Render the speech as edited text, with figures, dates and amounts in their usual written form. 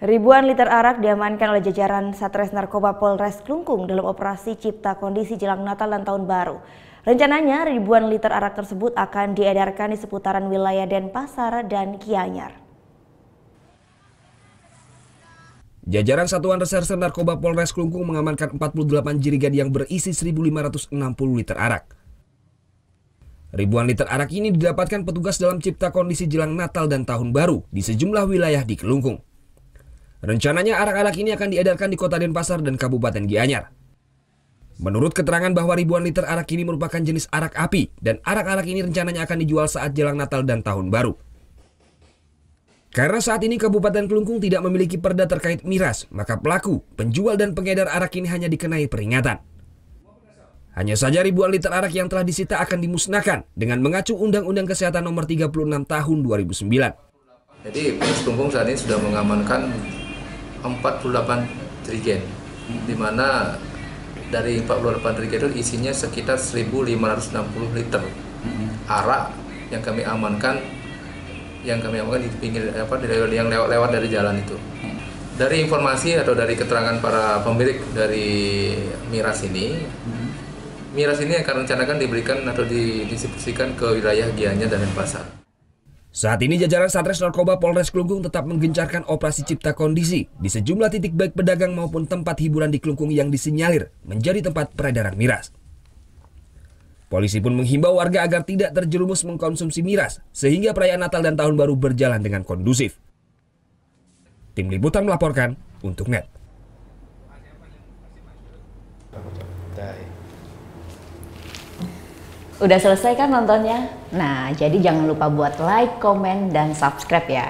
Ribuan liter arak diamankan oleh jajaran Satres Narkoba Polres Klungkung dalam operasi Cipta Kondisi jelang Natal dan Tahun Baru. Rencananya ribuan liter arak tersebut akan diedarkan di seputaran wilayah Denpasar dan Gianyar. Jajaran Satuan Reserse Narkoba Polres Klungkung mengamankan 48 jerigen yang berisi 1.560 liter arak. Ribuan liter arak ini didapatkan petugas dalam Cipta Kondisi jelang Natal dan Tahun Baru di sejumlah wilayah di Klungkung. Rencananya arak-arak ini akan diedarkan di Kota Denpasar dan Kabupaten Gianyar. Menurut keterangan bahwa ribuan liter arak ini merupakan jenis arak api dan arak-arak ini rencananya akan dijual saat jelang Natal dan Tahun Baru. Karena saat ini Kabupaten Klungkung tidak memiliki perda terkait miras, maka pelaku, penjual dan pengedar arak ini hanya dikenai peringatan. Hanya saja ribuan liter arak yang telah disita akan dimusnahkan dengan mengacu Undang-Undang Kesehatan Nomor 36 Tahun 2009. Jadi Polres Klungkung saat ini sudah mengamankan 48 jerigen, di mana dari 48 jerigen itu isinya sekitar 1.560 liter arak yang kami amankan di pinggir yang lewat dari jalan itu. Dari informasi atau dari keterangan para pemilik dari miras ini akan rencanakan diberikan atau didistribusikan ke wilayah Gianyar dan Denpasar. Saat ini jajaran Satres Narkoba Polres Klungkung tetap menggencarkan operasi Cipta Kondisi di sejumlah titik baik pedagang maupun tempat hiburan di Klungkung yang disinyalir menjadi tempat peredaran miras. Polisi pun menghimbau warga agar tidak terjerumus mengkonsumsi miras sehingga perayaan Natal dan Tahun Baru berjalan dengan kondusif. Tim Liputan melaporkan untuk NET. Udah selesai kan nontonnya? Nah, jadi jangan lupa buat like, komen, dan subscribe ya.